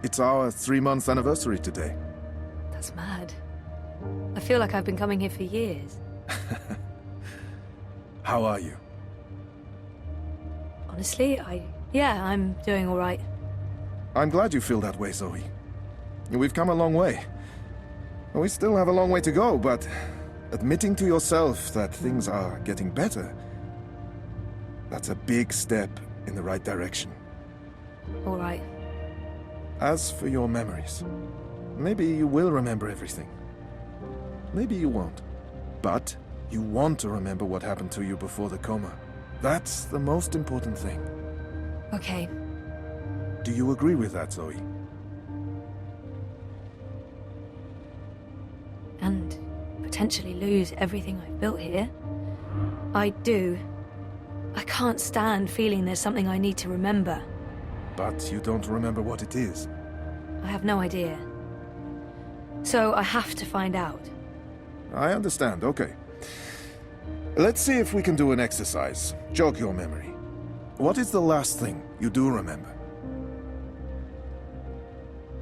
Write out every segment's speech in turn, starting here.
It's our 3-month anniversary today. That's mad. I feel like I've been coming here for years. How are you? Honestly, yeah, I'm doing all right. I'm glad you feel that way, Zoe. We've come a long way. We still have a long way to go, but admitting to yourself that things are getting better, that's a big step in the right direction. All right. As for your memories, maybe you will remember everything. Maybe you won't. But you want to remember what happened to you before the coma. That's the most important thing. Okay. Do you agree with that, Zoe? And potentially lose everything I've built here? I do. I can't stand feeling there's something I need to remember. But you don't remember what it is. I have no idea. So I have to find out. I understand, okay. Let's see if we can do an exercise. Jog your memory. What is the last thing you do remember?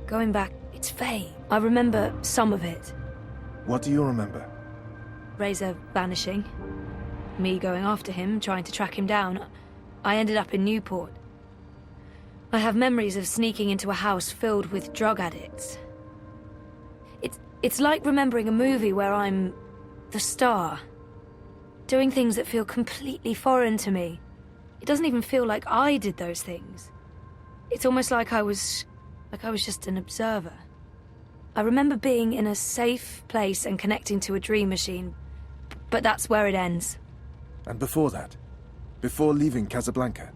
Going back, it's vague. I remember some of it. What do you remember? Razor vanishing. Me going after him, trying to track him down. I ended up in Newport. I have memories of sneaking into a house filled with drug addicts. It's like remembering a movie where I'm the star. Doing things that feel completely foreign to me. It doesn't even feel like I did those things. It's almost like I was just an observer. I remember being in a safe place and connecting to a dream machine, but that's where it ends. And before that? Before leaving Casablanca?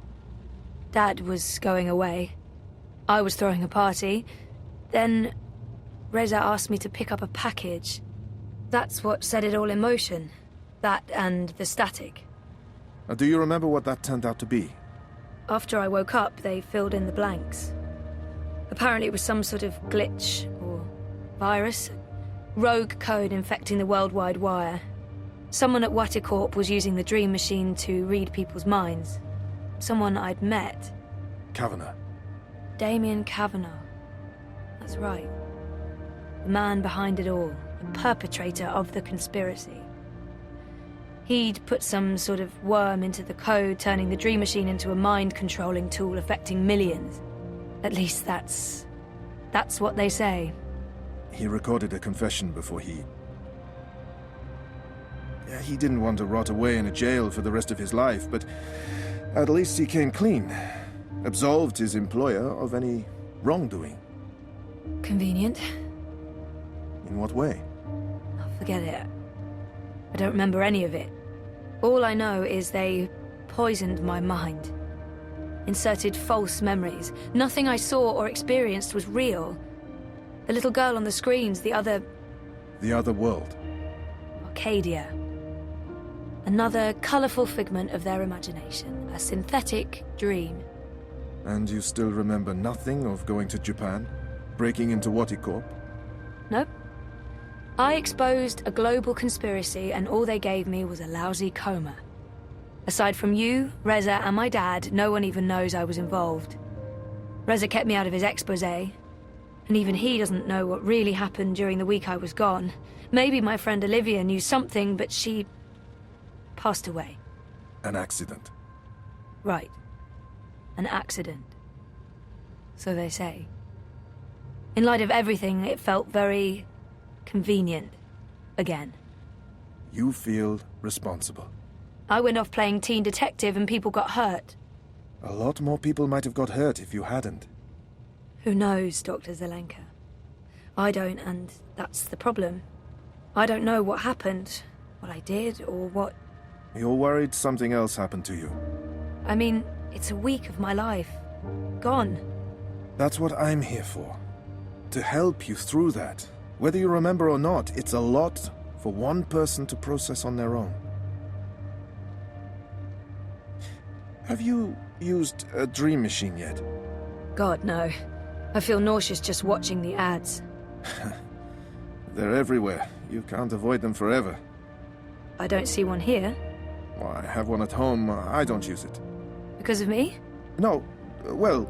Dad was going away. I was throwing a party. Then Reza asked me to pick up a package. That's what set it all in motion. That and the static. Do you remember what that turned out to be? After I woke up, they filled in the blanks. Apparently it was some sort of glitch or virus. Rogue code infecting the worldwide wire. Someone at Waticorp was using the dream machine to read people's minds. Someone I'd met. Kavanagh. Damien Kavanagh. That's right. The man behind it all. The perpetrator of the conspiracy. He'd put some sort of worm into the code, turning the dream machine into a mind-controlling tool affecting millions. At least that's what they say. He recorded a confession before he didn't want to rot away in a jail for the rest of his life, but at least he came clean. Absolved his employer of any wrongdoing. Convenient. In what way? I'll forget it. I don't remember any of it. All I know is they poisoned my mind. Inserted false memories. Nothing I saw or experienced was real. The little girl on the screens, the other... The other world. Arcadia. Another colourful figment of their imagination. A synthetic dream. And you still remember nothing of going to Japan? Breaking into Waticorp? Nope. I exposed a global conspiracy and all they gave me was a lousy coma. Aside from you, Reza, and my dad, no one even knows I was involved. Reza kept me out of his exposé, and even he doesn't know what really happened during the week I was gone. Maybe my friend Olivia knew something, but she... passed away. An accident. Right. An accident. So they say. In light of everything, it felt very... convenient. Again. You feel responsible. I went off playing teen detective and people got hurt. A lot more people might have got hurt if you hadn't. Who knows, Dr. Zelenka? I don't, and that's the problem. I don't know what happened, what I did, or what... You're worried something else happened to you. I mean, it's a week of my life. Gone. That's what I'm here for. To help you through that. Whether you remember or not, it's a lot for one person to process on their own. Have you used a dream machine yet? God, no. I feel nauseous just watching the ads. They're everywhere. You can't avoid them forever. I don't see one here. Well, I have one at home. I don't use it. Because of me? No. Well,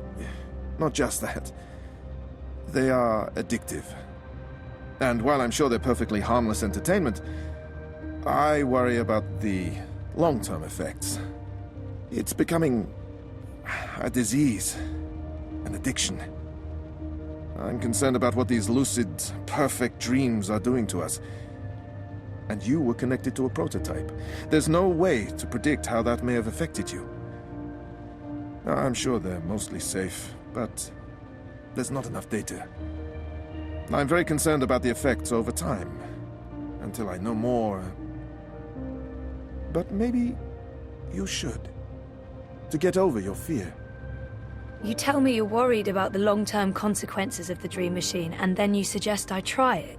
not just that. They are addictive. And while I'm sure they're perfectly harmless entertainment, I worry about the long-term effects. It's becoming a disease, an addiction. I'm concerned about what these lucid, perfect dreams are doing to us. And you were connected to a prototype. There's no way to predict how that may have affected you. I'm sure they're mostly safe, but there's not enough data. I'm very concerned about the effects over time, until I know more. But maybe you should, to get over your fear. You tell me you're worried about the long-term consequences of the dream machine, and then you suggest I try it.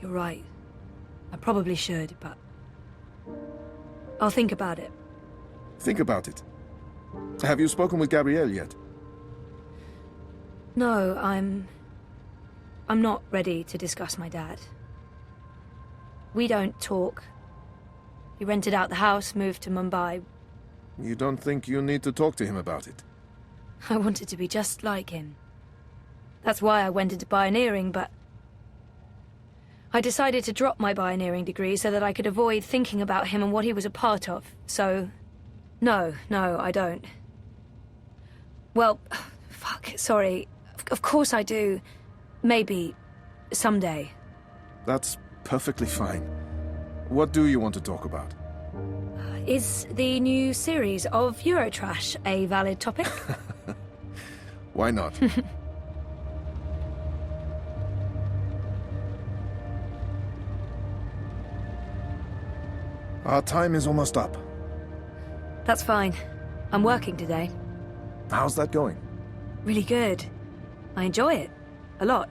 You're right. I probably should, but I'll think about it. Think about it. Have you spoken with Gabrielle yet? No, I'm not ready to discuss my dad. We don't talk. He rented out the house, moved to Mumbai. You don't think you need to talk to him about it? I wanted to be just like him. That's why I went into pioneering, but I decided to drop my pioneering degree so that I could avoid thinking about him and what he was a part of. So, no, I don't. Well, fuck, sorry. Of course I do. Maybe. Someday. That's perfectly fine. What do you want to talk about? Is the new series of Eurotrash a valid topic? Why not? Our time is almost up. That's fine. I'm working today. How's that going? Really good. I enjoy it. A lot.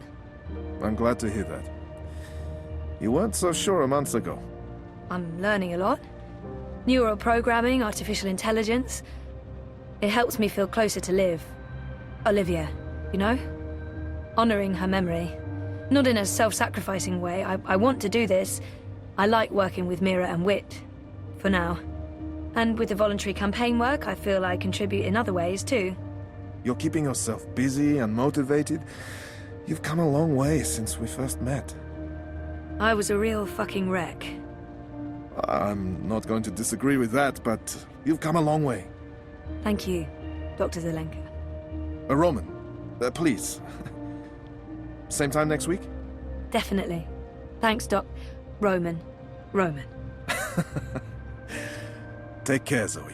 I'm glad to hear that. You weren't so sure a month ago. I'm learning a lot. Neural programming, artificial intelligence. It helps me feel closer to Liv. Olivia, you know? Honoring her memory. Not in a self-sacrificing way. I want to do this. I like working with Mira and Wit. For now. And with the voluntary campaign work, I feel I contribute in other ways, too. You're keeping yourself busy and motivated. You've come a long way since we first met. I was a real fucking wreck. I'm not going to disagree with that, but you've come a long way. Thank you, Dr. Zelenka. Roman, please. Same time next week? Definitely. Thanks, Doc. Roman. Take care, Zoe.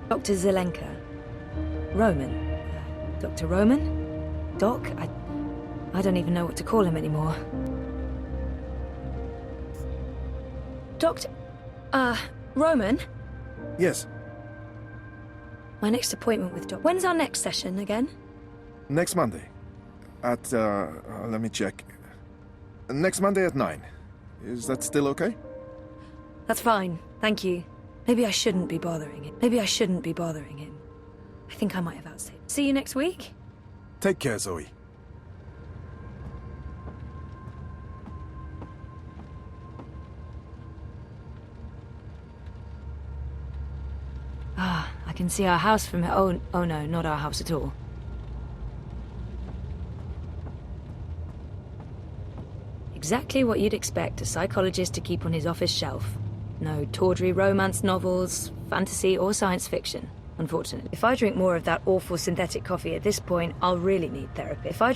Dr. Zelenka. Roman. Dr. Roman? Doc? I don't even know what to call him anymore. Doctor... Roman? Yes. My next appointment with Doc... When's our next session again? Next Monday. At, let me check. Next Monday at 9. Is that still okay? That's fine, thank you. Maybe I shouldn't be bothering him. I think I might have outstayed. See you next week? Take care, Zoe. Ah, I can see our house from here. Oh no, not our house at all. Exactly what you'd expect a psychologist to keep on his office shelf. No tawdry romance novels, fantasy or science fiction, unfortunately. If I drink more of that awful synthetic coffee at this point, I'll really need therapy.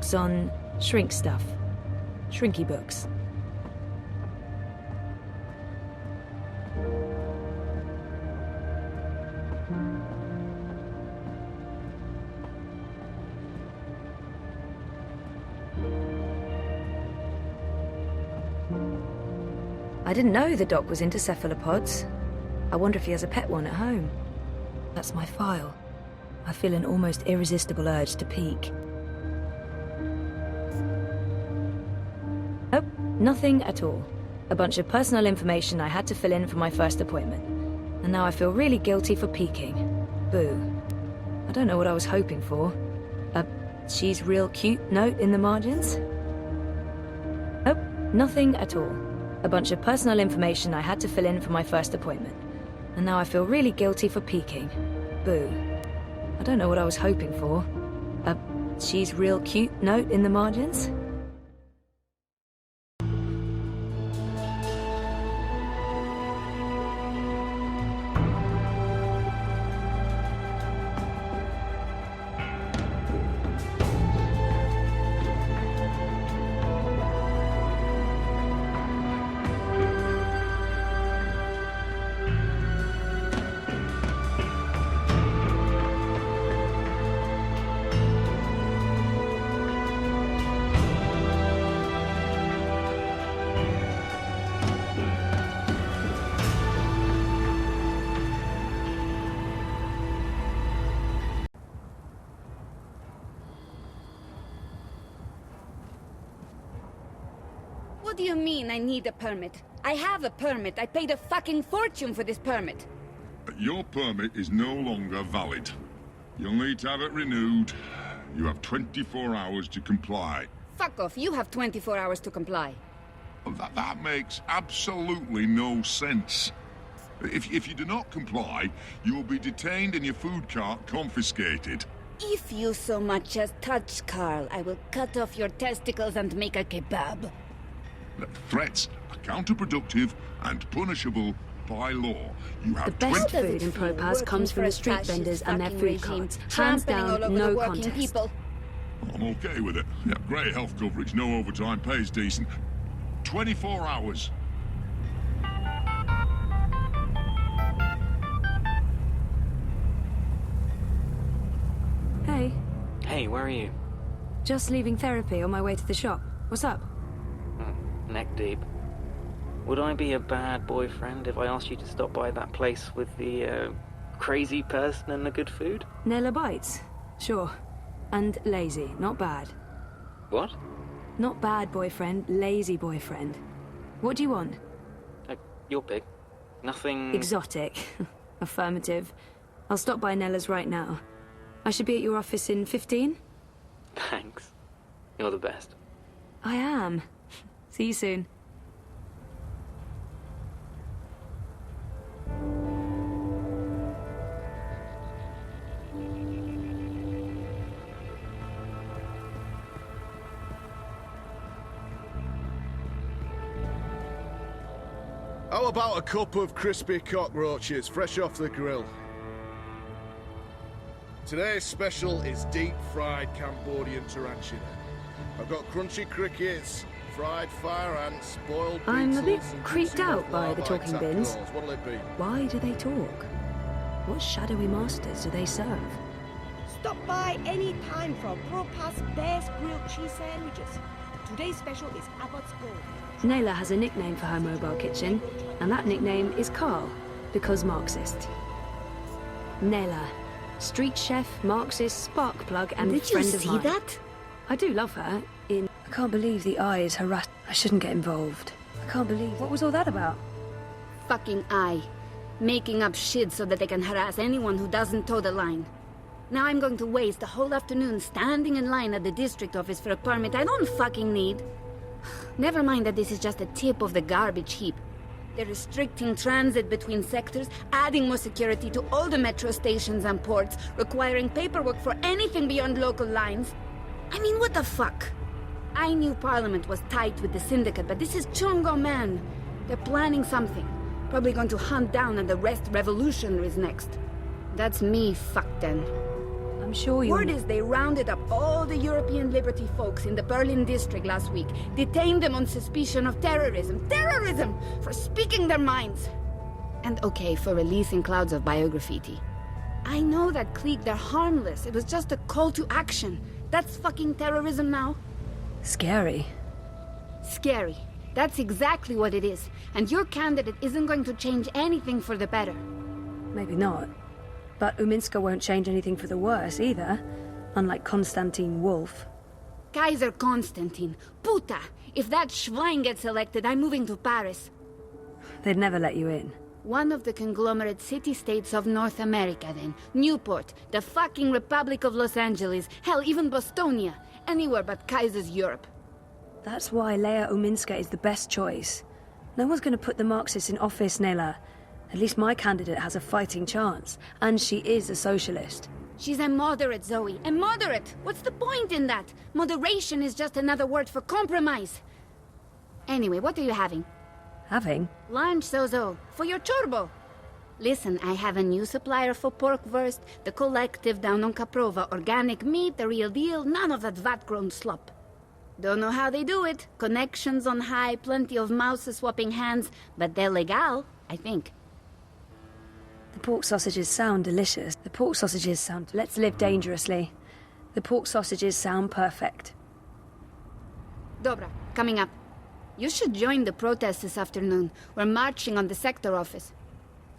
Books on shrink stuff. Shrinky books. I didn't know the doc was into cephalopods. I wonder if he has a pet one at home. That's my file. I feel an almost irresistible urge to peek. Nope, nothing at all. A bunch of personal information I had to fill in for my first appointment. And now I feel really guilty for peeking. Boo. I don't know what I was hoping for. A "she's real cute" note in the margins? Nope, nothing at all. A bunch of personal information I had to fill in for my first appointment. And now I feel really guilty for peeking. Boo. I don't know what I was hoping for. A she's real cute note in the margins? What do you mean I need a permit? I have a permit. I paid a fucking fortune for this permit. Your permit is no longer valid. You'll need to have it renewed. You have 24 hours to comply. Fuck off. You have 24 hours to comply. That makes absolutely no sense. If you do not comply, you will be detained and your food cart confiscated. If you so much as touch Carl, I will cut off your testicles and make a kebab. Threats are counterproductive and punishable by law. You have The best 20... food in Propast comes from the street vendors and their food carts. Hands down, no contest. People. I'm okay with it. Yeah, great health coverage, no overtime, pays decent. 24 hours. Hey, Hey, where are you? just leaving therapy on my way to the shop. What's up? Neck deep. Would I be a bad boyfriend if I asked you to stop by that place with the, crazy person and the good food? Nella bites? Sure. And lazy, not bad. What? Not bad boyfriend, lazy boyfriend. What do you want? Your pick. Nothing... Exotic. Affirmative. I'll stop by Nella's right now. I should be at your office in 15? Thanks. You're the best. I am. See you soon. How about a cup of crispy cockroaches, fresh off the grill? Today's special is deep-fried Cambodian tarantula. I've got crunchy crickets, fried fire ants, boiled beetles... I'm a bit and creeped juicy out by the lava-like talking bins. tadpoles. What'll it be? Why do they talk? What shadowy masters do they serve? Stop by any time for Propast's best grilled cheese sandwiches. Today's special is Abbott's Gold. Nayla has a nickname for her mobile kitchen, and that nickname is Carl, because Marxist. Nayla, street chef, Marxist, spark plug, and Did you friend of see mine. that? I do love her. I can't believe the eye is harassed. I shouldn't get involved. I can't believe... What was all that about? Fucking I. Making up shit so that they can harass anyone who doesn't toe the line. Now I'm going to waste the whole afternoon standing in line at the district office for a permit I don't fucking need. Never mind that this is just a tip of the garbage heap. They're restricting transit between sectors, adding more security to all the metro stations and ports, requiring paperwork for anything beyond local lines. I mean, what the fuck? I knew Parliament was tight with the syndicate, but this is Chungo, man. They're planning something. Probably going to hunt down and arrest revolutionaries next. That's me fucked then. I'm sure you... Word is they rounded up all the European Liberty folks in the Berlin district last week, detained them on suspicion of terrorism. Terrorism! For speaking their minds! And okay, for releasing clouds of biograffiti. I know that clique, they're harmless. It was just a call to action. That's fucking terrorism now. Scary. Scary. That's exactly what it is. And your candidate isn't going to change anything for the better. Maybe not. But Uminska won't change anything for the worse, either. Unlike Konstantin Wolf. Kaiser Konstantin. Puta! If that Schwein gets elected, I'm moving to Paris. They'd never let you in. One of the conglomerate city-states of North America, then. Newport, the fucking Republic of Los Angeles, hell, even Bostonia. Anywhere but Kaiser's Europe. That's why Leia Uminska is the best choice. No one's going to put the Marxists in office, Nela. At least my candidate has a fighting chance, and she is a socialist. She's a moderate, Zoe. A moderate! What's the point in that? Moderation is just another word for compromise. Anyway, what are you having? Having? Lunch, Zozo. For your turbo. Listen, I have a new supplier for pork wurst. The collective down on Caprova. Organic meat, the real deal. None of that vat-grown slop. Don't know how they do it. Connections on high, plenty of mouses swapping hands. But they're legal, I think. The pork sausages sound delicious. The pork sausages sound... Let's live dangerously. The pork sausages sound perfect. Dobra, coming up. You should join the protest this afternoon. We're marching on the sector office.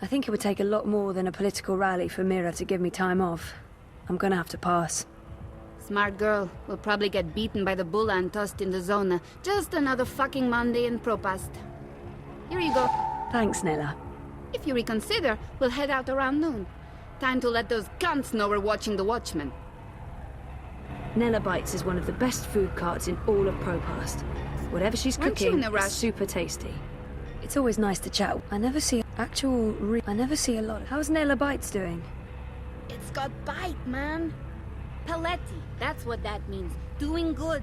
I think it would take a lot more than a political rally for Mira to give me time off. I'm gonna have to pass. Smart girl. We'll probably get beaten by the bulla and tossed in the zona. Just another fucking Monday in Propast. Here you go. Thanks, Nella. If you reconsider, we'll head out around noon. Time to let those cunts know we're watching the Watchmen. Nella Bites is one of the best food carts in all of Propast. Whatever she's Weren't you cooking in a rush? is super tasty. It's always nice to chat. I never see a lot. How's Nella Bites doing? It's got bite, man. Paletti, that's what that means. Doing good.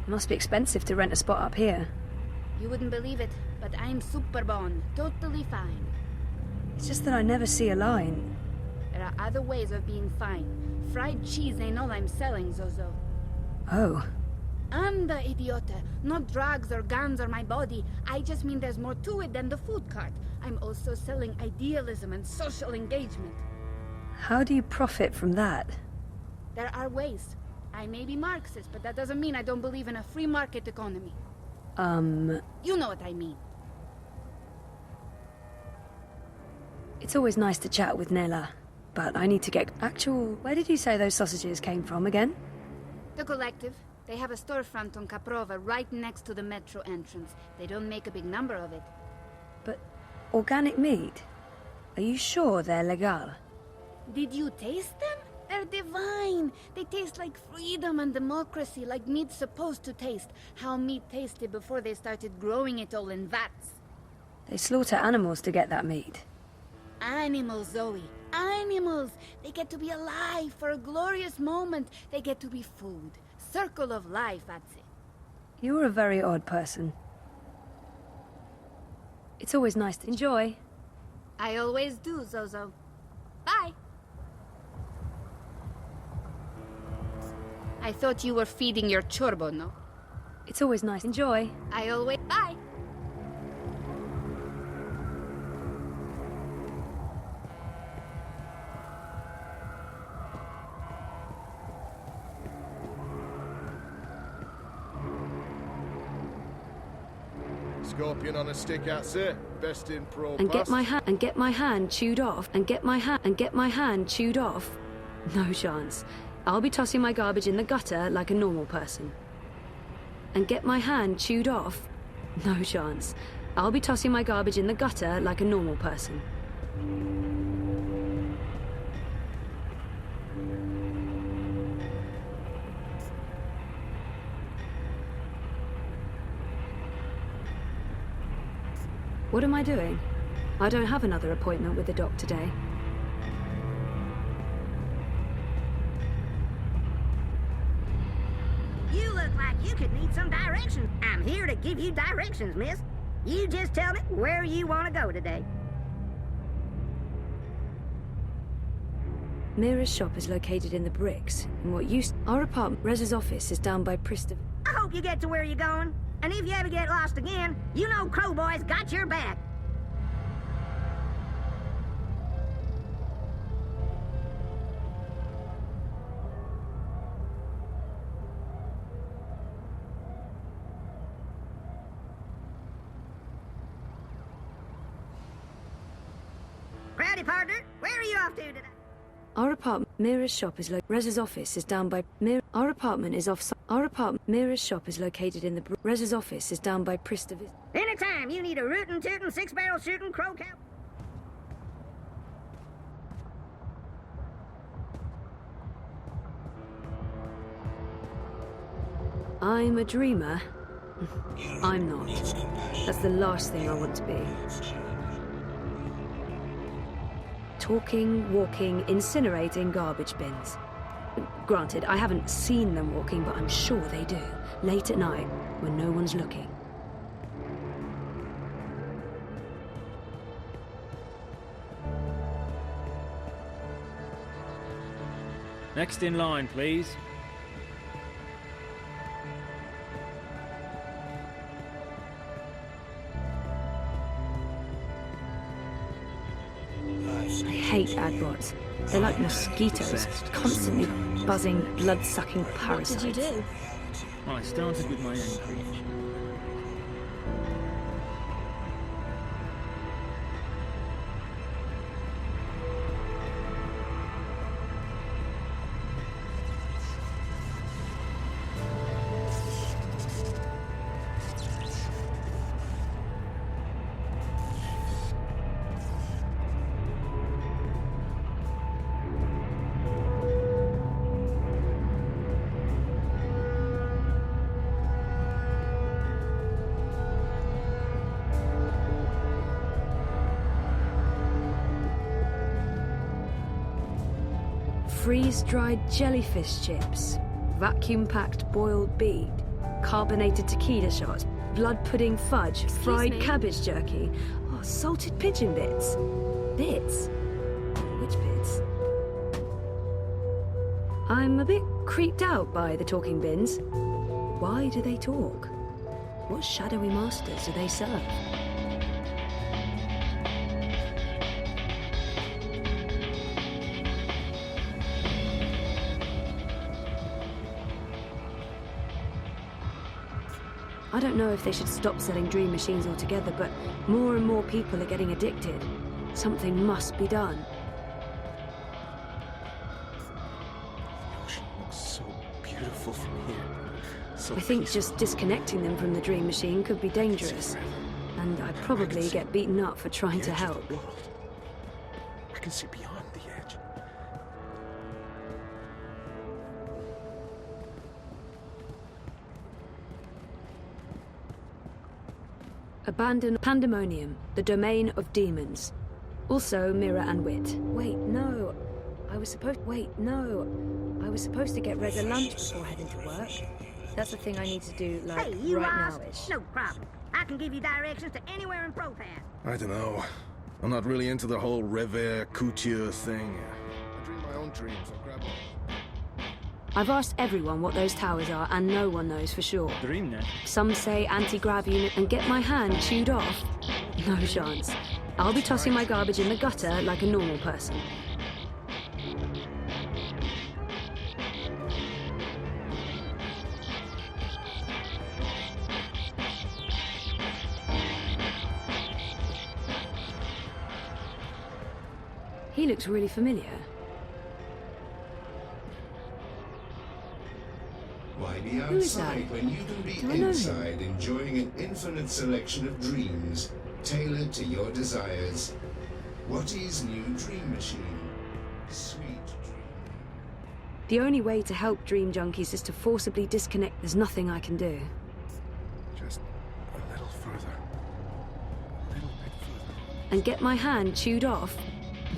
It must be expensive to rent a spot up here. You wouldn't believe it, but I'm super bon. Totally fine. It's just that I never see a line. There are other ways of being fine. Fried cheese ain't all I'm selling, Zozo. Oh. Anda, idiota. Not drugs or guns or my body. I just mean there's more to it than the food cart. I'm also selling idealism and social engagement. How do you profit from that? There are ways. I may be Marxist, but that doesn't mean I don't believe in a free market economy. You know what I mean. It's always nice to chat with Nella, but I need to get Where did you say those sausages came from again? The collective. They have a storefront on Caprova right next to the metro entrance. They don't make a big number of it. But organic meat? Are you sure they're legal? Did you taste them? They're divine. They taste like freedom and democracy, like meat's supposed to taste. How meat tasted before they started growing it all in vats. They slaughter animals to get that meat. Animals, Zoe. Animals. They get to be alive for a glorious moment. They get to be food. Circle of life, I'd say. You're a very odd person. It's always nice to enjoy. I always do, Zozo. Bye. I thought you were feeding your chorbo, no? It's always nice to enjoy. I always... Bye. Scorpion on a stick, that's it. Best in pro. And get my hand chewed off. No chance. I'll be tossing my garbage in the gutter like a normal person. And get my hand chewed off. No chance. I'll be tossing my garbage in the gutter like a normal person. What am I doing? I don't have another appointment with the doc today. You look like you could need some directions. I'm here to give you directions, miss. You just tell me where you want to go today. Mira's shop is located in the bricks, in what used... Our apartment, Rez's office, is down by Prista... I hope you get to where you're going. And if you ever get lost again, you know Crowboy's got your back. Howdy, partner. Where are you off to today? Our apartment... Mira's shop is Rez's office is down by... Our apartment is off... Our apartment... Mira's shop is located in the... Rez's office is down by Prista... Anytime you need a rootin' tootin' six-barrel shooting crow cow... I'm a dreamer. I'm not. That's the last thing I want to be. Talking, walking, incinerating garbage bins. Granted, I haven't seen them walking, but I'm sure they do. Late at night, when no one's looking. Next in line, please. I hate adbots. They're like mosquitoes, constantly buzzing, blood-sucking parasites. What did you do? Well, I started with my own creation. Freeze-dried jellyfish chips, vacuum-packed boiled beet, carbonated tequila shots, blood pudding fudge, fried me? cabbage jerky, oh, salted pigeon bits. Bits? Which bits? I'm a bit creeped out by the talking bins. Why do they talk? What shadowy masters do they serve? I don't know if they should stop selling dream machines altogether, but more and more people are getting addicted. Something must be done. The ocean looks so beautiful from here. So I think peaceful. just disconnecting them from the dream machine could be dangerous. And I'd probably get beaten up for trying to help. I can see beyond the edge. Abandoned Pandemonium, the domain of demons. Also Mirror and Wit. Wait, no. I was supposed to get Rez a lunch before heading to work. That's the thing I need to do, like, Hey, you right Ross? now-ish. No problem. I can give you directions to anywhere in Propast. I don't know. I'm not really into the whole rêver couture thing. I dream my own dreams. I'll grab one. I've asked everyone what those towers are, and no one knows for sure. Dream net. Some say anti-grav unit and get my hand chewed off. No chance. I'll be tossing my garbage in the gutter like a normal person. He looks really familiar. Why be Who is that? outside when you can be Do I know him? inside enjoying an infinite selection of dreams tailored to your desires? What is new Dream Machine? Sweet dream. The only way to help dream junkies is to forcibly disconnect. There's nothing I can do. Just a little further. A little bit further. And get my hand chewed off?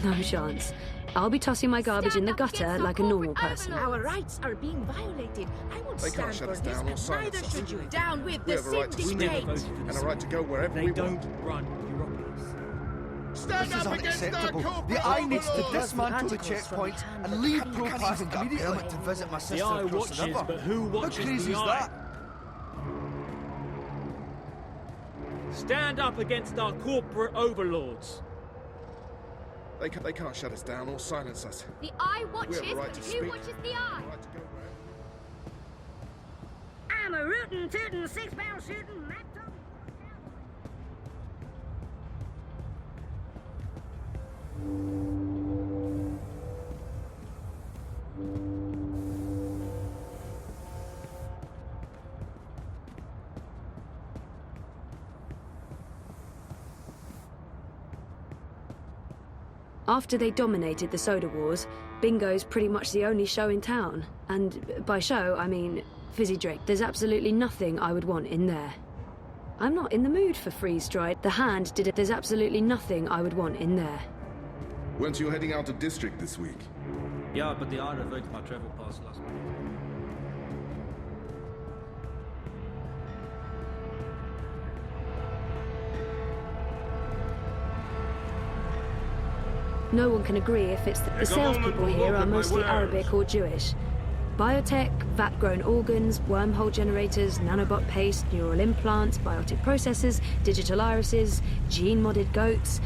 No chance. I'll be tossing my garbage in the gutter like a normal person. Our rights are being violated. I won't They stand can't shut for us this, down or and silence neither us. should you. Down with We the have a right to Cindy speak State. and a right to go wherever They we don't want. run Europolis. Stand up against our corporate The Eye needs to overlords! dismantle the checkpoints and leave Propast immediately. To visit my The sister Eye across the watches, river. but who How watches crazy the is Eye? that? Stand up against our corporate overlords. They can't shut us down or silence us. The Eye We watches, have a right but to who speak. watches the We have Eye? a right to go wherever. I'm a rootin', tootin', 6-barrel shootin', laptop. After they dominated the soda wars, bingo's pretty much the only show in town. And by show, I mean fizzy drink. There's absolutely nothing I would want in there. I'm not in the mood for freeze-dried. The hand did it. There's absolutely nothing I would want in there. Weren't you heading out to District this week? Yeah, but the I revoked my travel pass last week. No one can agree if it's the salespeople here are mostly Arabic or Jewish. Biotech, vat-grown organs, wormhole generators, nanobot paste, neural implants, biotic processors, digital irises, gene-modded goats.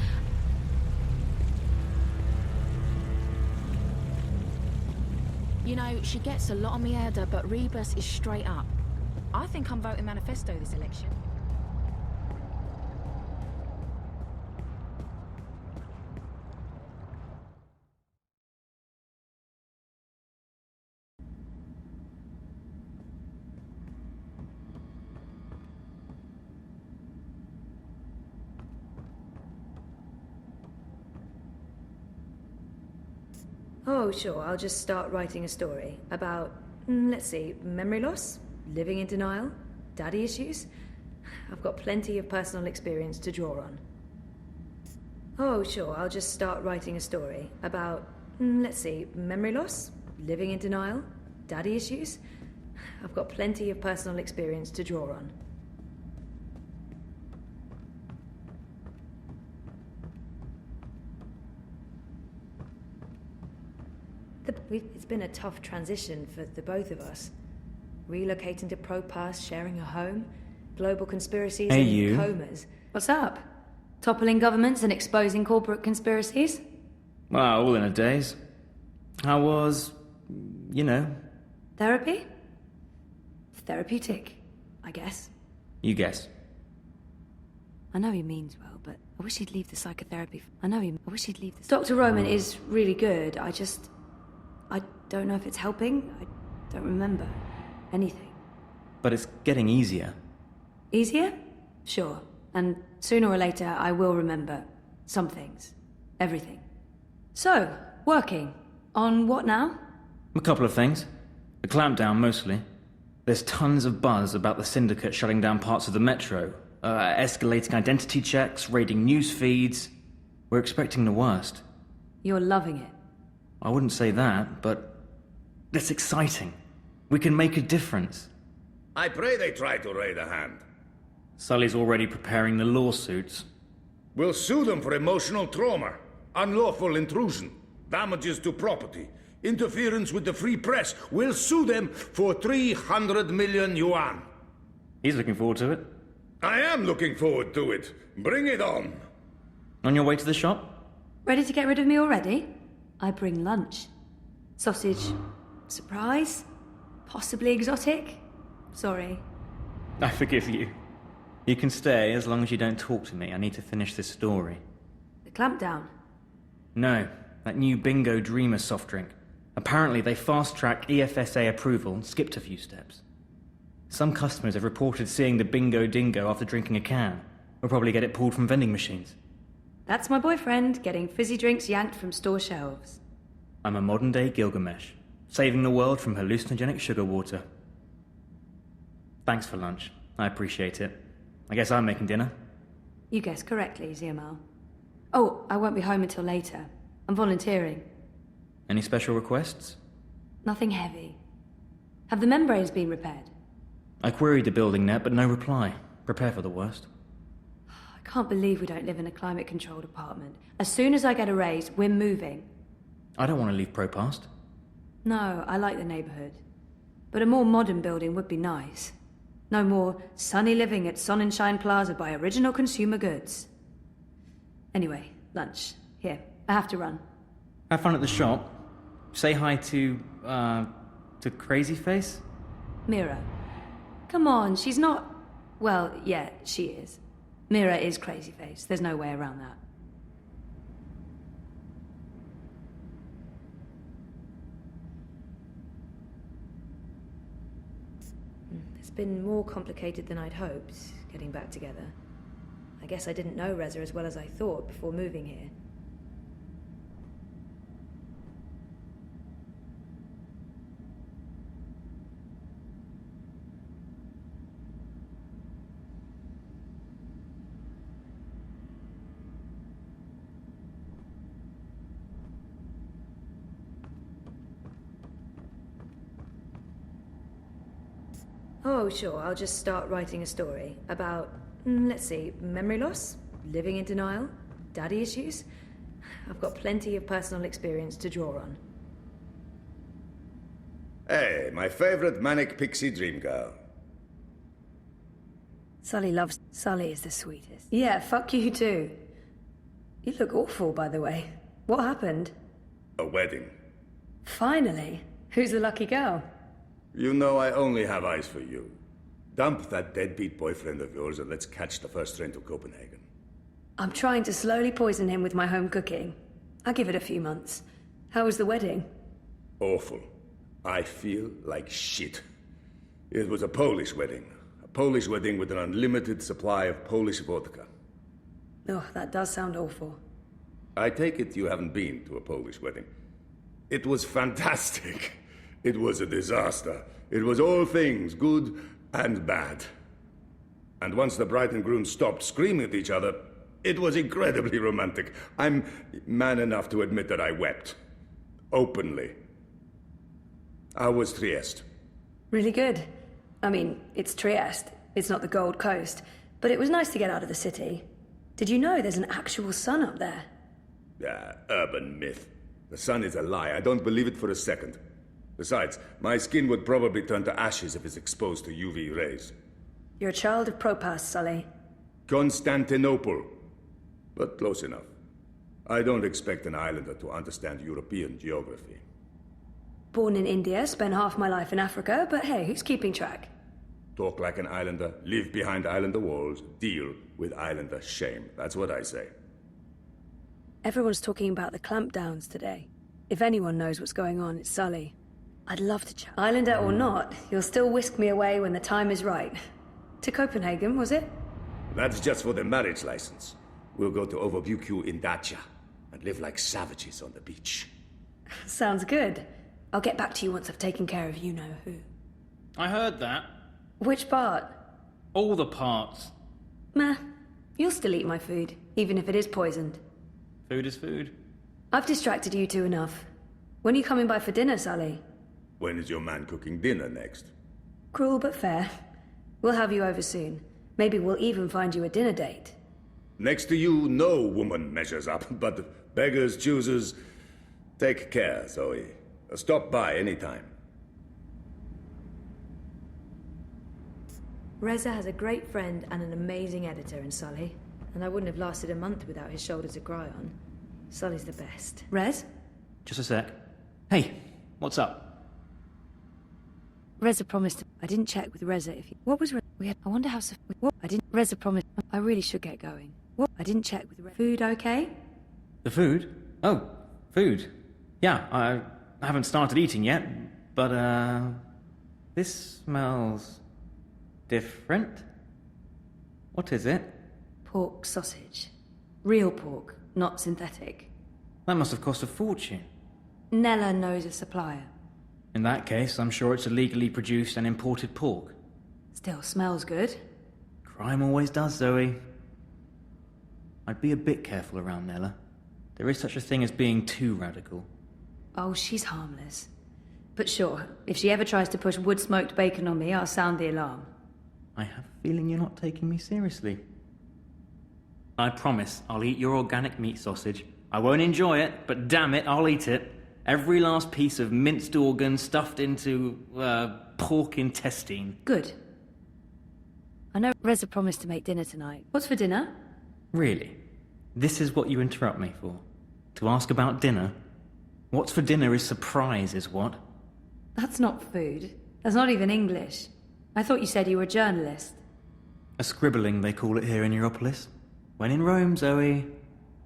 You know, she gets a lot on me Ada, but Rebus is straight up. I think I'm voting manifesto this election. Oh, sure, I'll just start writing a story about, let's see, memory loss, living in denial, daddy issues. I've got plenty of personal experience to draw on. Oh, sure, I'll just start writing a story about, let's see, memory loss, living in denial, daddy issues. I've got plenty of personal experience to draw on. It's been a tough transition for the both of us. Relocating to Propast, sharing a home, global conspiracies and comas. What's up? Toppling governments and exposing corporate conspiracies? Well, all in a daze. How was, you know... Therapy? Therapeutic, I guess. You guess. I know he means well, but I wish he'd leave the psychotherapy. I wish he'd leave the... Dr. Roman is really good, I don't know if it's helping. I don't remember anything. But it's getting easier. Easier? Sure. And sooner or later, I will remember some things. Everything. So, working. On what now? A couple of things. A clampdown, mostly. There's tons of buzz about the Syndicate shutting down parts of the metro. Escalating identity checks, raiding news feeds. We're expecting the worst. You're loving it. I wouldn't say that, but... it's exciting. We can make a difference. I pray they try to raid a hand. Sully's already preparing the lawsuits. We'll sue them for emotional trauma, unlawful intrusion, damages to property, interference with the free press. We'll sue them for 300 million yuan. He's looking forward to it. I am looking forward to it. Bring it on. On your way to the shop? Ready to get rid of me already? I bring lunch. Sausage. Surprise? Possibly exotic? Sorry. I forgive you. You can stay as long as you don't talk to me. I need to finish this story. The clampdown? No, that new Bingo Dreamer soft drink. Apparently they fast-tracked EFSA approval and skipped a few steps. Some customers have reported seeing the Bingo Dingo after drinking a can. We'll probably get it pulled from vending machines. That's my boyfriend, getting fizzy drinks yanked from store shelves. I'm a modern-day Gilgamesh, saving the world from hallucinogenic sugar water. Thanks for lunch. I appreciate it. I guess I'm making dinner. You guessed correctly, Ziamal. Oh, I won't be home until later. I'm volunteering. Any special requests? Nothing heavy. Have the membranes been repaired? I queried the building net, but no reply. Prepare for the worst. I can't believe we don't live in a climate-controlled apartment. As soon as I get a raise, we're moving. I don't want to leave Propast. No, I like the neighborhood. But a more modern building would be nice. No more sunny living at Sonnenschein Plaza by Original Consumer Goods. Anyway, lunch. Here, I have to run. Have fun at the shop. Say hi to Crazy Face? Mira. Come on, she's not... Well, yeah, she is. Mira is Crazy Face. There's no way around that. It's been more complicated than I'd hoped, getting back together. I guess I didn't know Reza as well as I thought before moving here. Oh, sure, I'll just start writing a story about, let's see, memory loss, living in denial, daddy issues. I've got plenty of personal experience to draw on. Hey, my favorite manic pixie dream girl. Sully is the sweetest. Yeah, fuck you too. You look awful, by the way. What happened? A wedding. Finally. Who's the lucky girl? You know I only have eyes for you. Dump that deadbeat boyfriend of yours and let's catch the first train to Copenhagen. I'm trying to slowly poison him with my home cooking. I'll give it a few months. How was the wedding? Awful. I feel like shit. It was a Polish wedding. A Polish wedding with an unlimited supply of Polish vodka. Oh, that does sound awful. I take it you haven't been to a Polish wedding. It was fantastic. It was a disaster. It was all things, good and bad. And once the bride and groom stopped screaming at each other, it was incredibly romantic. I'm man enough to admit that I wept. Openly. How was Trieste? Really good. I mean, it's Trieste. It's not the Gold Coast. But it was nice to get out of the city. Did you know there's an actual sun up there? Urban myth. The sun is a lie. I don't believe it for a second. Besides, my skin would probably turn to ashes if it's exposed to UV rays. You're a child of Propast, Sully. Constantinople. But close enough. I don't expect an islander to understand European geography. Born in India, spent half my life in Africa, but hey, who's keeping track? Talk like an islander, live behind islander walls, deal with islander shame. That's what I say. Everyone's talking about the clampdowns today. If anyone knows what's going on, it's Sully. I'd love to chat. Islander or not, you'll still whisk me away when the time is right. To Copenhagen, was it? That's just for the marriage license. We'll go to Overbukyu in Dacia and live like savages on the beach. Sounds good. I'll get back to you once I've taken care of you-know-who. I heard that. Which part? All the parts. Meh. You'll still eat my food, even if it is poisoned. Food is food. I've distracted you two enough. When are you coming by for dinner, Sully? When is your man cooking dinner next? Cruel but fair. We'll have you over soon. Maybe we'll even find you a dinner date. Next to you, no woman measures up, but beggars, choosers. Take care, Zoe. Stop by anytime. Reza has a great friend and an amazing editor in Sully, and I wouldn't have lasted a month without his shoulder to cry on. Sully's the best. Rez? Just a sec. Hey, what's up? Reza promised. I didn't check with Reza if he... What was... We had... I wonder how... What? I didn't... Reza promised... I really should get going. What? I didn't check with Reza. Food okay? The food? Oh, food. Yeah, I haven't started eating yet, but, this smells... different? What is it? Pork sausage. Real pork, not synthetic. That must have cost a fortune. Nella knows a supplier. In that case, I'm sure it's illegally produced and imported pork. Still smells good. Crime always does, Zoe. I'd be a bit careful around Nella. There is such a thing as being too radical. Oh, she's harmless. But sure, if she ever tries to push wood-smoked bacon on me, I'll sound the alarm. I have a feeling you're not taking me seriously. I promise I'll eat your organic meat sausage. I won't enjoy it, but damn it, I'll eat it. Every last piece of minced organ stuffed into, pork intestine. Good. I know Reza promised to make dinner tonight. What's for dinner? Really? This is what you interrupt me for? To ask about dinner? What's for dinner is surprise, is what? That's not food. That's not even English. I thought you said you were a journalist. A scribbling, they call it here in Europolis. When in Rome, Zoe.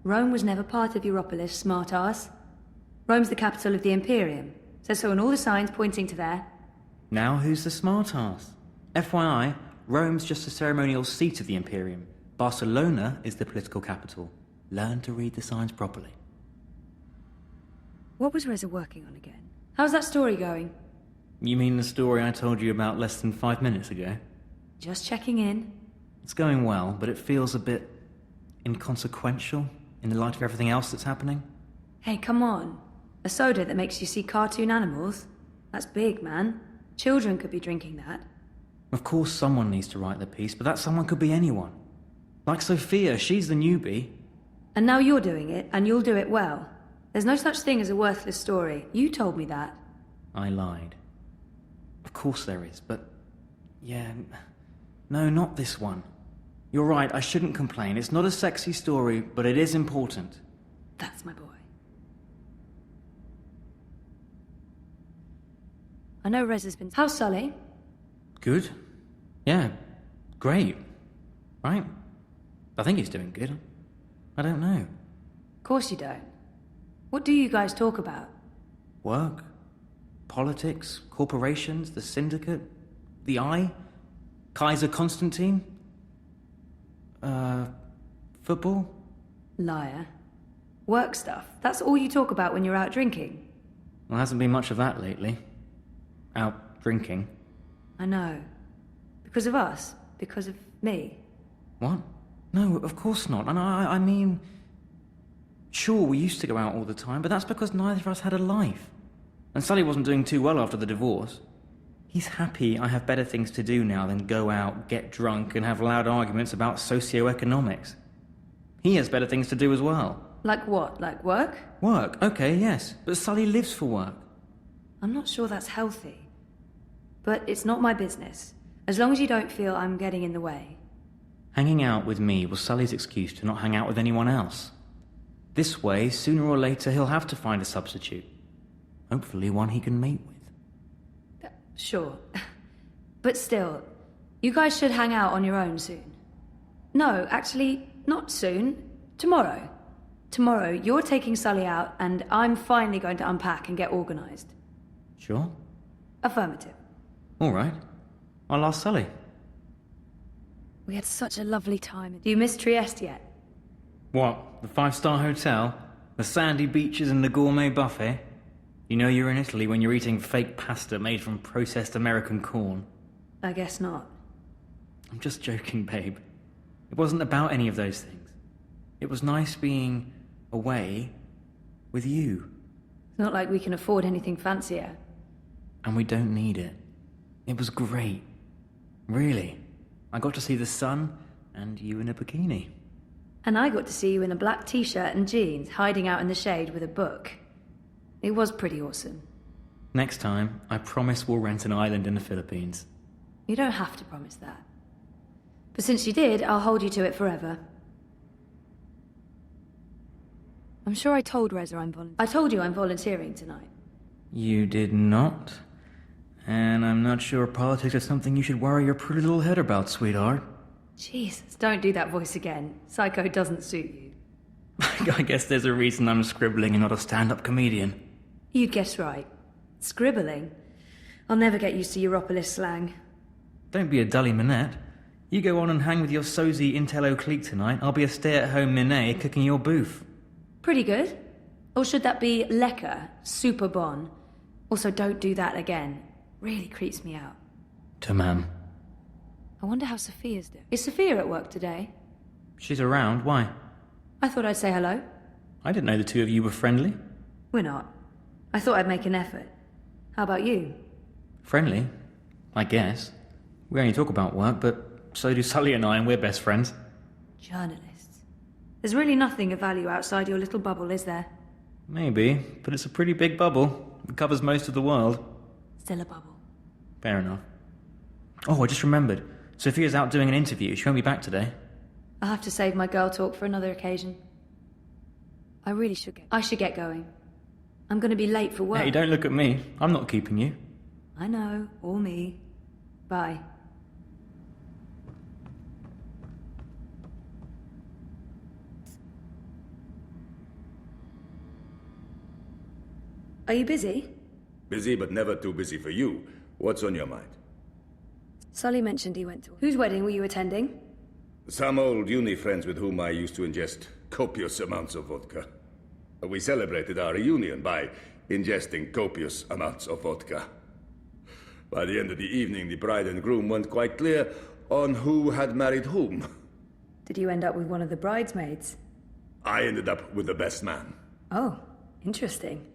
Rome was never part of Europolis, smart-ass. Rome's the capital of the Imperium. Says so on all the signs pointing to there. Now who's the smart-ass? FYI, Rome's just a ceremonial seat of the Imperium. Barcelona is the political capital. Learn to read the signs properly. What was Reza working on again? How's that story going? You mean the story I told you about less than 5 minutes ago? Just checking in. It's going well, but it feels a bit inconsequential in the light of everything else that's happening. Hey, come on. A soda that makes you see cartoon animals? That's big, man. Children could be drinking that. Of course someone needs to write the piece, but that someone could be anyone. Like Sophia, she's the newbie. And now you're doing it, and you'll do it well. There's no such thing as a worthless story. You told me that. I lied. Of course there is, but... yeah... no, not this one. You're right, I shouldn't complain. It's not a sexy story, but it is important. That's my boy. I know Rez has been... How's Sully? Good. Yeah, great. Right? I think he's doing good. I don't know. Of course you don't. What do you guys talk about? Work, politics, corporations, the Syndicate, the Eye, Kaiser Constantine, football? Liar. Work stuff. That's all you talk about when you're out drinking. Well, hasn't been much of that lately. Out drinking. I know. Because of us? Because of me? What? No, of course not. And I mean... Sure, we used to go out all the time, but that's because neither of us had a life. And Sully wasn't doing too well after the divorce. He's happy I have better things to do now than go out, get drunk, and have loud arguments about socioeconomics. He has better things to do as well. Like what? Like work? Work, okay, yes. But Sully lives for work. I'm not sure that's healthy. But it's not my business. As long as you don't feel I'm getting in the way. Hanging out with me was Sully's excuse to not hang out with anyone else. This way, sooner or later, he'll have to find a substitute. Hopefully one he can mate with. Sure. But still, you guys should hang out on your own soon. No, actually, not soon. Tomorrow. Tomorrow, you're taking Sully out, and I'm finally going to unpack and get organized. Sure. Affirmative. All right. I'll ask Sully. We had such a lovely time. Do you miss Trieste yet? What? The 5-star hotel? The sandy beaches and the gourmet buffet? You know you're in Italy when you're eating fake pasta made from processed American corn. I guess not. I'm just joking, babe. It wasn't about any of those things. It was nice being away with you. It's not like we can afford anything fancier. And we don't need it. It was great. Really. I got to see the sun and you in a bikini. And I got to see you in a black t-shirt and jeans, hiding out in the shade with a book. It was pretty awesome. Next time, I promise we'll rent an island in the Philippines. You don't have to promise that. But since you did, I'll hold you to it forever. I'm sure I told Reza I told you I'm volunteering tonight. You did not? And I'm not sure politics is something you should worry your pretty little head about, sweetheart. Jesus, don't do that voice again. Psycho doesn't suit you. I guess there's a reason I'm scribbling and not a stand-up comedian. You'd guess right. Scribbling? I'll never get used to Europolis slang. Don't be a dully Minette. You go on and hang with your sozy Intello clique tonight. I'll be a stay-at-home Nene cooking your booth. Pretty good. Or should that be lekker, super bon? Also, don't do that again. Really creeps me out. Tamam. I wonder how Sophia's doing. Is Sophia at work today? She's around, why? I thought I'd say hello. I didn't know the two of you were friendly. We're not. I thought I'd make an effort. How about you? Friendly? I guess. We only talk about work, but so do Sully and I, and we're best friends. Journalists. There's really nothing of value outside your little bubble, is there? Maybe, but it's a pretty big bubble. It covers most of the world. Still a bubble. Fair enough. Oh, I just remembered. Sophia's out doing an interview. She won't be back today. I'll have to save my girl talk for another occasion. I should get going. I'm going to be late for work. Hey, don't look at me. I'm not keeping you. I know, or me. Bye. Are you busy? Busy, but never too busy for you. What's on your mind? Sully mentioned he went to... Whose wedding were you attending? Some old uni friends with whom I used to ingest copious amounts of vodka. We celebrated our reunion by ingesting copious amounts of vodka. By the end of the evening, the bride and groom weren't quite clear on who had married whom. Did you end up with one of the bridesmaids? I ended up with the best man. Oh, interesting.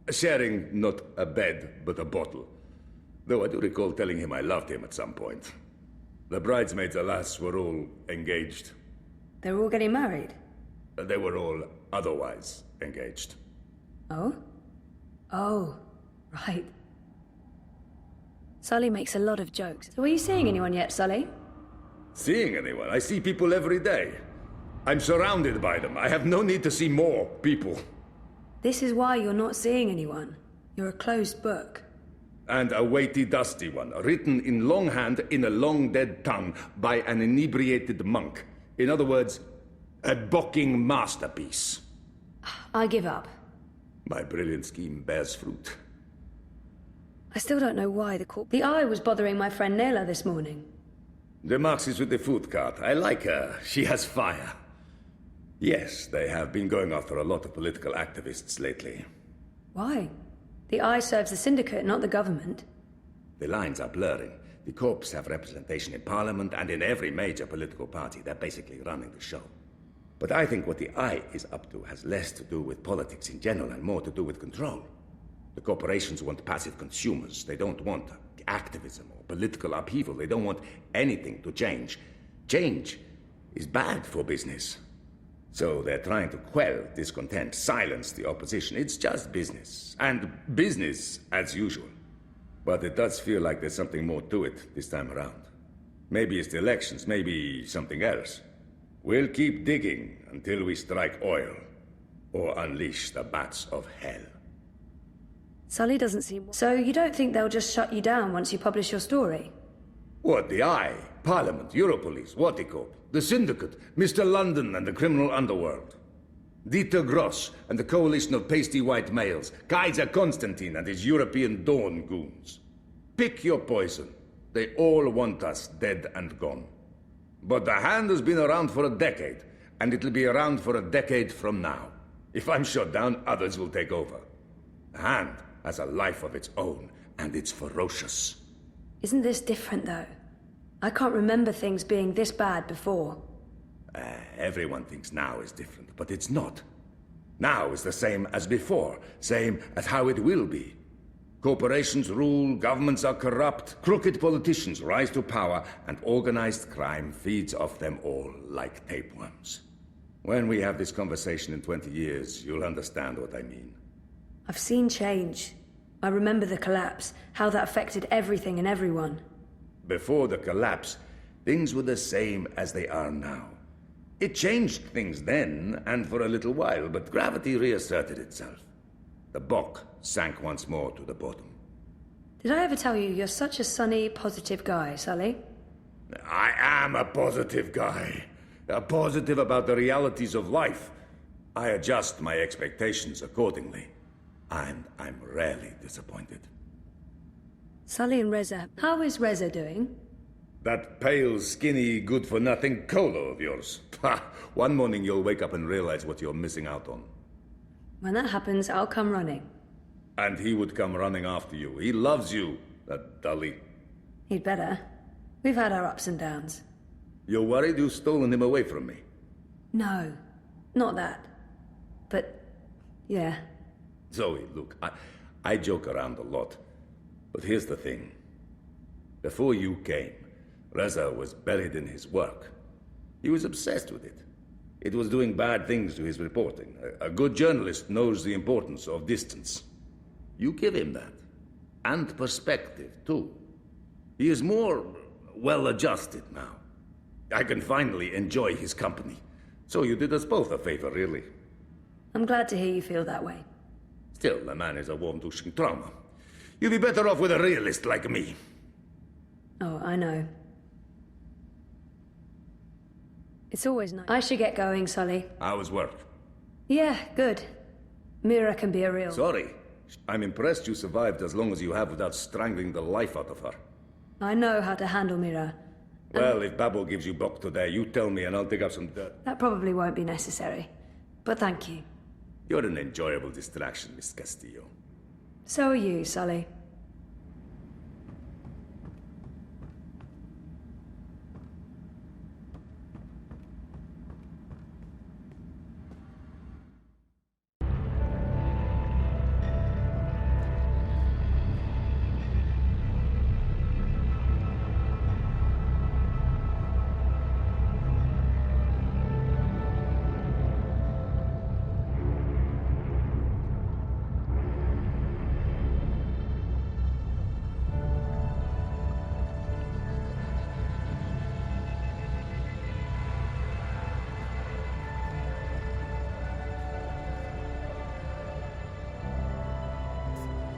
Sharing not a bed, but a bottle. Though I do recall telling him I loved him at some point. The bridesmaids, alas, were all engaged. They were all getting married? They were all otherwise engaged. Oh? Oh, right. Sully makes a lot of jokes. So are you seeing anyone yet, Sully? Seeing anyone? I see people every day. I'm surrounded by them. I have no need to see more people. This is why you're not seeing anyone. You're a closed book. And a weighty, dusty one, written in longhand in a long dead tongue by an inebriated monk. In other words, a bocking masterpiece. I give up. My brilliant scheme bears fruit. I still don't know why the eye was bothering my friend Nela this morning. The Marxist with the food cart. I like her. She has fire. Yes, they have been going after a lot of political activists lately. Why? The eye serves the syndicate, not the government. The lines are blurring. The corps have representation in parliament and in every major political party. They're basically running the show. But I think what the eye is up to has less to do with politics in general and more to do with control. The corporations want passive consumers. They don't want activism or political upheaval. They don't want anything to change. Change is bad for business. So they're trying to quell discontent, silence the opposition. It's just business. And business as usual. But it does feel like there's something more to it this time around. Maybe it's the elections, maybe something else. We'll keep digging until we strike oil. Or unleash the bats of hell. Sully doesn't seem... So you don't think they'll just shut you down once you publish your story? What, the Eye? Parliament, Europolice, Watercorp, the Syndicate, Mr. London and the criminal underworld. Dieter Gross and the coalition of pasty white males, Kaiser Constantine and his European Dawn goons. Pick your poison. They all want us dead and gone. But the Hand has been around for a decade, and it'll be around for a decade from now. If I'm shut down, others will take over. The Hand has a life of its own, and it's ferocious. Isn't this different, though? I can't remember things being this bad before. Everyone thinks now is different, but it's not. Now is the same as before, same as how it will be. Corporations rule, governments are corrupt, crooked politicians rise to power, and organized crime feeds off them all like tapeworms. When we have this conversation in 20 years, you'll understand what I mean. I've seen change. I remember the collapse, how that affected everything and everyone. Before the collapse, things were the same as they are now. It changed things then, and for a little while, but gravity reasserted itself. The Bock sank once more to the bottom. Did I ever tell you you're such a sunny, positive guy, Sully? I am a positive guy. Positive about the realities of life. I adjust my expectations accordingly. And I'm rarely disappointed. Sully and Reza. How is Reza doing? That pale, skinny, good-for-nothing Colo of yours. Ha! One morning you'll wake up and realize what you're missing out on. When that happens, I'll come running. And he would come running after you. He loves you, that dully. He'd better. We've had our ups and downs. You're worried you've stolen him away from me? No, not that. But, yeah. Zoe, look, I joke around a lot. But here's the thing. Before you came, Reza was buried in his work. He was obsessed with it. It was doing bad things to his reporting. A good journalist knows the importance of distance. You give him that. And perspective, too. He is more well-adjusted now. I can finally enjoy his company. So you did us both a favor, really. I'm glad to hear you feel that way. Still, the man is a warm-douching trauma. You'd be better off with a realist like me. Oh, I know. It's always nice. I should get going, Sully. How was work? Yeah, good. Mira can be a real... Sorry. I'm impressed you survived as long as you have without strangling the life out of her. I know how to handle Mira. Well, if Babel gives you Bock today, you tell me and I'll dig up some dirt. That probably won't be necessary. But thank you. You're an enjoyable distraction, Miss Castillo. So are you, Sully.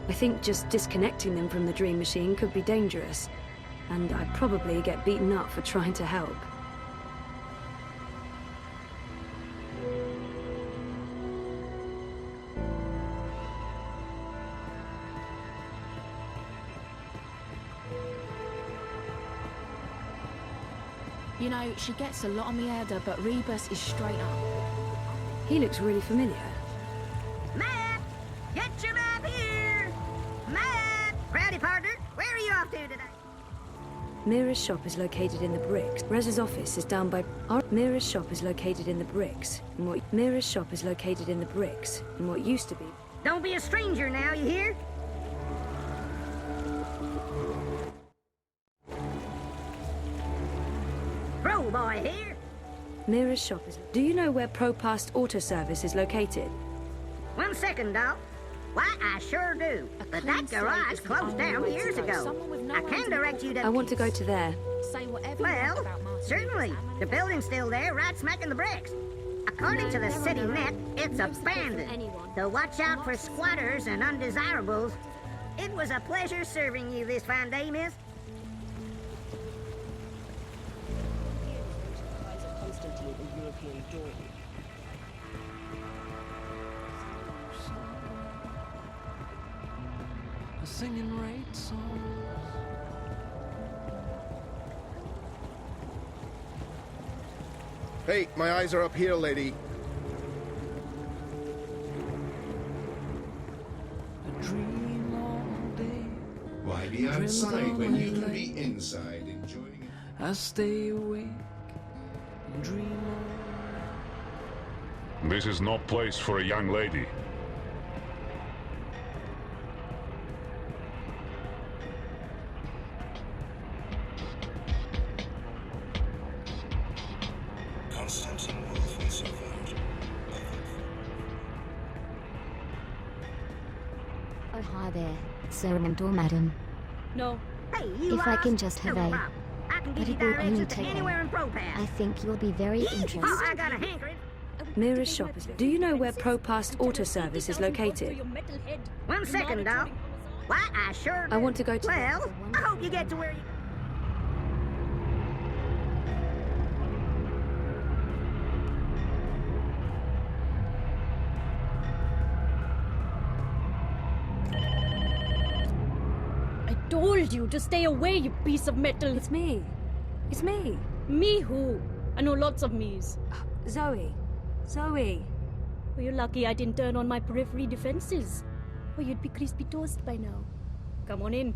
I think just disconnecting them from the dream machine could be dangerous, and I'd probably get beaten up for trying to help. You know, she gets a lot on me Ada, but Rebus is straight up. He looks really familiar. Map! Get your map here! Map! Rowdy partner, where are you off to today? Mira's shop is located in the bricks. Rez's office is down by... Mira's shop is located in the bricks. Mira's shop is located in the bricks, in what used to be... Don't be a stranger now, you hear? Bro boy here. Mira's shop is... Do you know where Propast Auto Service is located? 1 second, doll. Why, I sure do. But that garage closed down years ago. I can direct you to... I want to go to there. Say whatever Well, certainly. The building's still there, right smack in the bricks. According to the city net, it's abandoned. So watch out for squatters and undesirables. It was a pleasure serving you this fine day, miss. Singing right songs. Hey, my eyes are up here, lady. I dream all day. Why be outside when you can be inside enjoying it? I stay awake and dream all. This is no place for a young lady. Oh, hi there. Servant or madam. No. Hey, you If I can just have a... I can But give you it will only directions take anywhere in I Propast. think you'll be very interested. Oh, I got a hankering. Mira's shop is... Do you know where Propast Auto Service is located? 1 second, doll. Why, I sure do. I want to go to... Well, I hope you get to where you... I told you to stay away, you piece of metal. It's me. It's me. Me who? I know lots of me's. Zoe. Zoe. Well, you're lucky I didn't turn on my periphery defenses. Or you'd be crispy toast by now. Come on in.